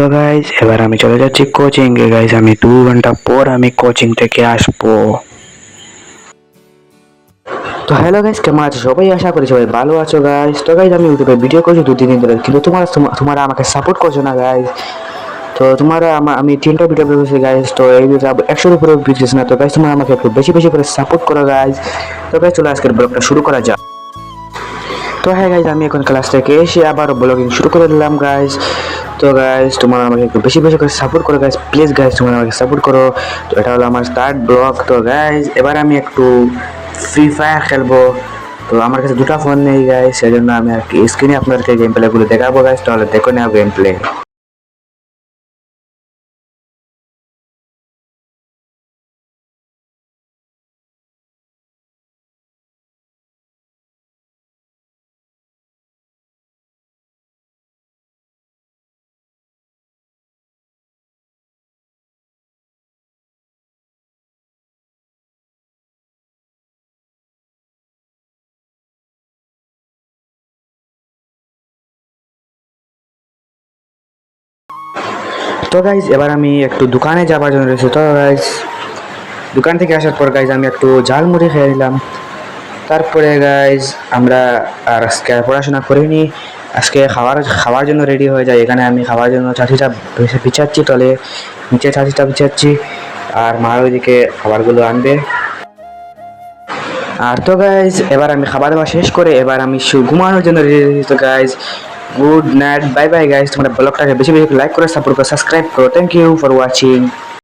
তো গাইজ এবার আমি চলে যাচ্ছি কোচিং এ। গাইজ আমি 2 ঘন্টা পর আমি কোচিং থেকে আসবো। তো হ্যালো গাইজ, কেমন আছো সবাই? আশা করি সবাই ভালো আছো গাইজ। তো গাইজ আমি ইউটিউবে ভিডিও করছি 2-3 দিন ধরে, কিন্তু তোমরা আমাকে সাপোর্ট করছো না গাইজ। তো আমি 3টা ভিডিও করেছি গাইজ, তো এই ভিডিওটা 100-এর উপরে ভিউজ না। তো গাইজ তোমরা আমাকে একটু বেশি বেশি করে সাপোর্ট করো গাইজ। তো গাইজ চলো আজকের ব্লগটা শুরু করা যাক। তো হ্যাঁ গাইজ, আমি এখন ক্লাস থেকে এসে আবার ব্লগিং শুরু করে দিলাম গাইজ। তো গাইজ তোমরা আমাকে একটু বেশি বেশি করে সাপোর্ট করো গাইজ, প্লিজ গাইজ তোমরা আমাকে সাপোর্ট করো। তো এটা হলো আমার স্টার্ট ব্লগ। তো গাইজ এবার আমি একটু ফ্রি ফায়ার খেলবো। তো আমার কাছে 2টা ফোন নেই গাইজ, সেই জন্য আমি আর কি স্ক্রিনে আপনাদেরকে গেম প্লেগুলো দেখাবো গাইজ। তাহলে দেখো না গেম প্লে। তো গাইজ এবার আমি একটু দোকানে যাবার জন্য রয়েছে। তো গাইজ দোকান থেকে আসার পর গাইজ আমি একটু ঝালমুড়ি খেয়ে নিলাম। তারপরে গাইজ আমরা আর আজকে আর পড়াশোনা করিনি। আজকে খাওয়ার জন্য রেডি হয়ে যায়। এখানে আমি খাওয়ার জন্য চাষিটা বিছাচ্ছি, তলে নিচে চাষিটা বিছাচ্ছি, আর মা ওইদিকে খাবারগুলো আনবে। আর তো গাইজ এবার আমি খাবার দাবার শেষ করে এবার আমি ঘুমানোর জন্য রেডি। তো guys good night, bye bye guys. তোমরা ব্লগটাকে বেশি বেশি লাইক করে সাপোর্ট করে সাবস্ক্রাইব করো। Thank you for watching.